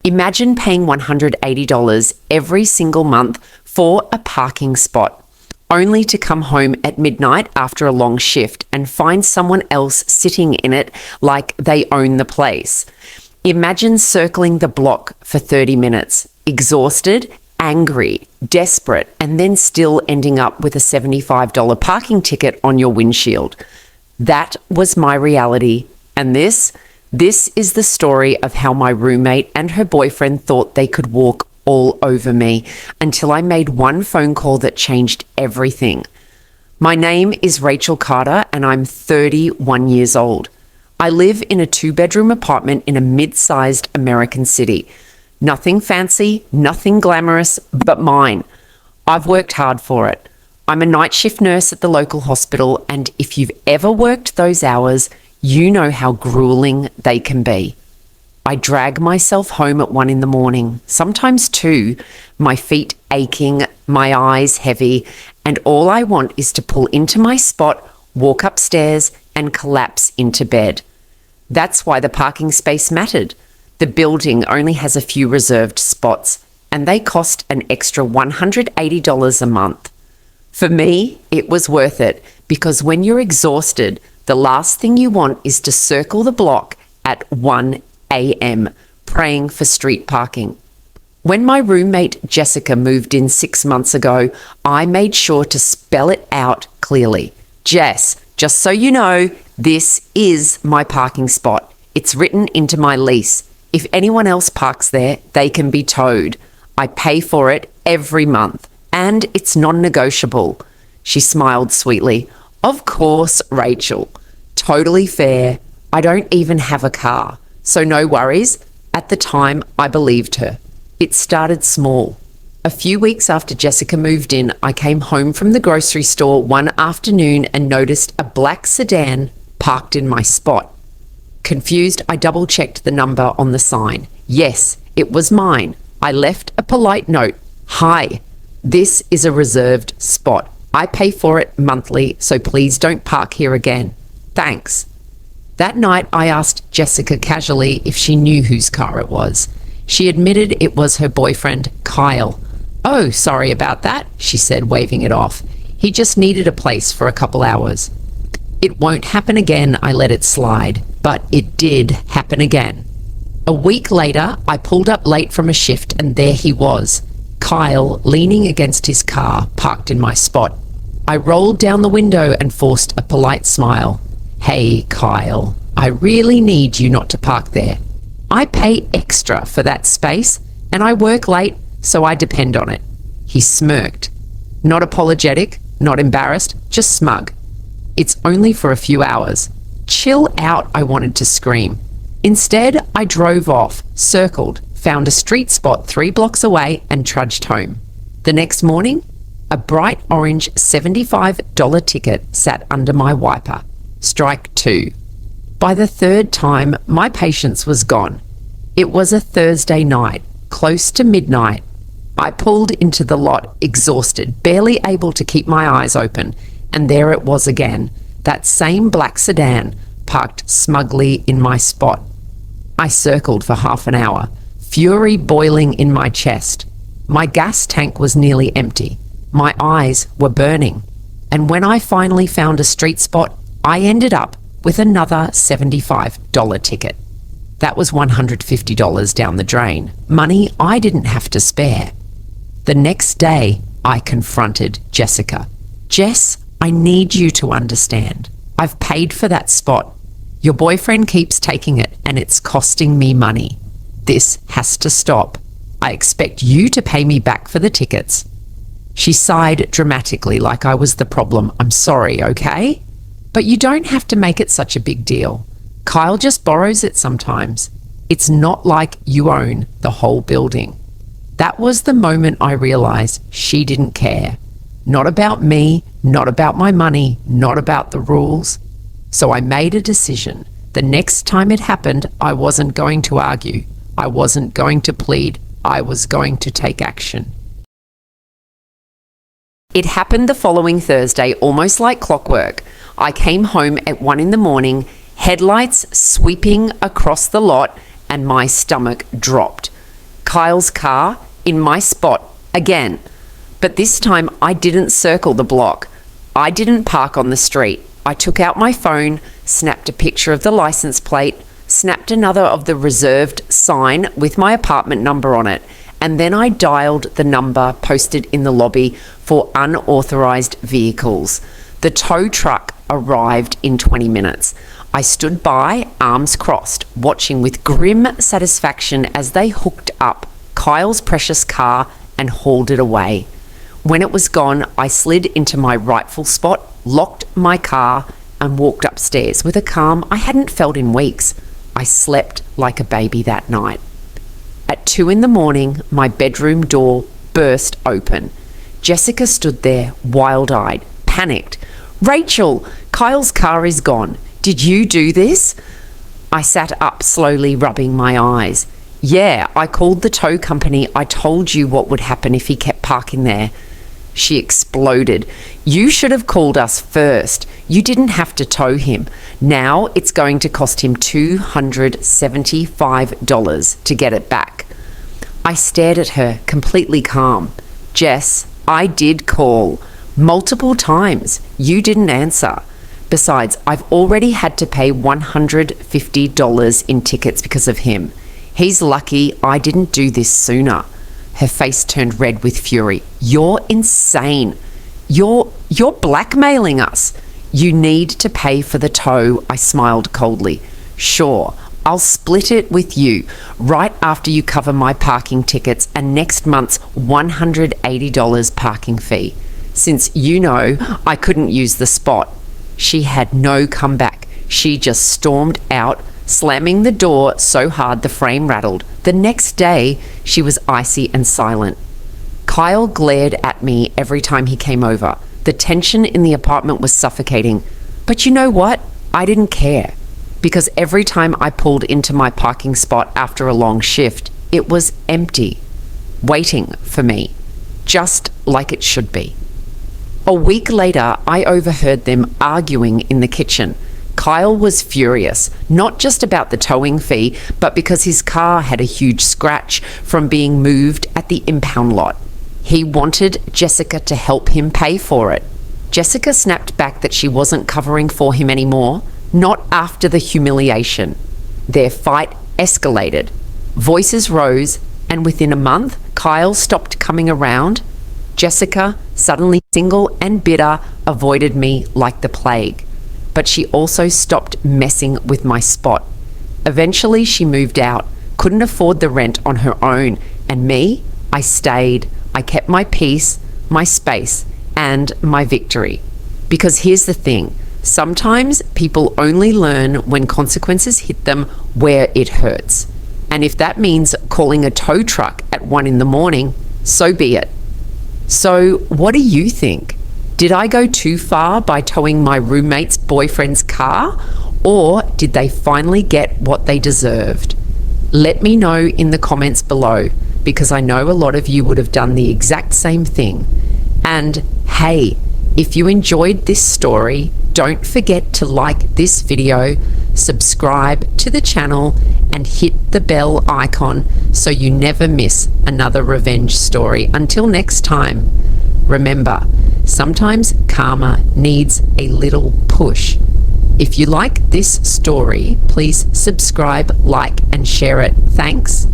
Imagine paying $180 every single month for a parking spot, only to come home at midnight after a long shift and find someone else sitting in it like they own the place. Imagine circling the block for 30 minutes, exhausted, angry, desperate, and then still ending up with a $75 parking ticket on your windshield. That was my reality, and this is the story of how my roommate and her boyfriend thought they could walk all over me until I made one phone call that changed everything. My name is Rachel Carter, and I'm 31 years old. I live in a 2-bedroom apartment in a mid-sized American city. Nothing fancy, nothing glamorous, but mine. I've worked hard for it. I'm a night shift nurse at the local hospital, and if you've ever worked those hours, you know how grueling they can be. I drag myself home at 1 a.m, sometimes 2, my feet aching, my eyes heavy, and all I want is to pull into my spot, walk upstairs, and collapse into bed. That's why the parking space mattered. The building only has a few reserved spots, and they cost an extra $180 a month. For me, it was worth it, because when you're exhausted, the last thing you want is to circle the block at 1 a.m. praying for street parking. When my roommate Jessica moved in 6 months ago, I made sure to spell it out clearly. Jess, just so you know, this is my parking spot. It's written into my lease. If anyone else parks there, they can be towed. I pay for it every month, and it's non-negotiable. She smiled sweetly. Of course, Rachel. Totally fair. I don't even have a car, so no worries. At the time, I believed her. It started small. A few weeks after Jessica moved in, I came home from the grocery store one afternoon and noticed a black sedan parked in my spot. Confused, I double-checked the number on the sign. Yes, it was mine. I left a polite note. Hi, this is a reserved spot. I pay for it monthly, so please don't park here again. Thanks. That night, I asked Jessica casually if she knew whose car it was. She admitted it was her boyfriend, Kyle. Oh, sorry about that, she said, waving it off. He just needed a place for a couple hours. It won't happen again, I let it slide. But it did happen again. A week later, I pulled up late from a shift, and there he was, Kyle, leaning against his car, parked in my spot. I rolled down the window and forced a polite smile. Hey, Kyle, I really need you not to park there. I pay extra for that space, and I work late, so I depend on it. He smirked. Not apologetic, not embarrassed, just smug. It's only for a few hours. Chill out, I wanted to scream. Instead, I drove off, circled, found a street spot 3 blocks away, and trudged home. The next morning, a bright orange $75 ticket sat under my wiper. Strike 2. By the 3rd time, my patience was gone. It was a Thursday night, close to midnight. I pulled into the lot, exhausted, barely able to keep my eyes open, and there it was again. That same black sedan parked smugly in my spot. I circled for half an hour, fury boiling in my chest. My gas tank was nearly empty. My eyes were burning. And when I finally found a street spot, I ended up with another $75 ticket. That was $150 down the drain, money I didn't have to spare. The next day, I confronted Jessica. Jess, I need you to understand. I've paid for that spot. Your boyfriend keeps taking it, and it's costing me money. This has to stop. I expect you to pay me back for the tickets. She sighed dramatically like I was the problem. I'm sorry, okay? But you don't have to make it such a big deal. Kyle just borrows it sometimes. It's not like you own the whole building. That was the moment I realized she didn't care. Not about me, not about my money, not about the rules. So I made a decision. The next time it happened, I wasn't going to argue. I wasn't going to plead. I was going to take action. It happened the following Thursday, almost like clockwork. I came home at 1 a.m, headlights sweeping across the lot, and my stomach dropped. Kyle's car in my spot again. But this time I didn't circle the block. I didn't park on the street. I took out my phone, snapped a picture of the license plate, snapped another of the reserved sign with my apartment number on it, and then I dialed the number posted in the lobby for unauthorized vehicles. The tow truck arrived in 20 minutes. I stood by, arms crossed, watching with grim satisfaction as they hooked up Kyle's precious car and hauled it away. When it was gone, I slid into my rightful spot, locked my car, and walked upstairs with a calm I hadn't felt in weeks. I slept like a baby that night. At 2 a.m, my bedroom door burst open. Jessica stood there, wild-eyed, panicked. "Rachel, Kyle's car is gone. Did you do this?" I sat up slowly, rubbing my eyes. "Yeah, I called the tow company. I told you what would happen if he kept parking there." She exploded. "You should have called us first. You didn't have to tow him. Now it's going to cost him $275 to get it back." I stared at her, completely calm. "Jess, I did call. Multiple times. You didn't answer. Besides, I've already had to pay $150 in tickets because of him. He's lucky I didn't do this sooner." Her face turned red with fury. "You're insane. You're blackmailing us. You need to pay for the tow." I smiled coldly. "Sure, I'll split it with you right after you cover my parking tickets and next month's $180 parking fee, since you know I couldn't use the spot." She had no comeback. She just stormed out, slamming the door so hard the frame rattled. The next day, she was icy and silent. Kyle glared at me every time he came over. The tension in the apartment was suffocating. But you know what? I didn't care. Because every time I pulled into my parking spot after a long shift, it was empty, waiting for me, just like it should be. A week later, I overheard them arguing in the kitchen. Kyle was furious, not just about the towing fee, but because his car had a huge scratch from being moved at the impound lot. He wanted Jessica to help him pay for it. Jessica snapped back that she wasn't covering for him anymore, not after the humiliation. Their fight escalated. Voices rose, and within a month, Kyle stopped coming around. Jessica, suddenly single and bitter, avoided me like the plague. But she also stopped messing with my spot. Eventually, she moved out, couldn't afford the rent on her own, and me, I stayed. I kept my peace, my space, and my victory. Because here's the thing, sometimes people only learn when consequences hit them where it hurts. And if that means calling a tow truck at 1 a.m, so be it. So what do you think? Did I go too far by towing my roommate's boyfriend's car? Or did they finally get what they deserved? Let me know in the comments below, because I know a lot of you would have done the exact same thing. And hey, if you enjoyed this story, don't forget to like this video, subscribe to the channel, and hit the bell icon so you never miss another revenge story. Until next time, remember, sometimes karma needs a little push. If you like this story, please subscribe, like, and share it. Thanks,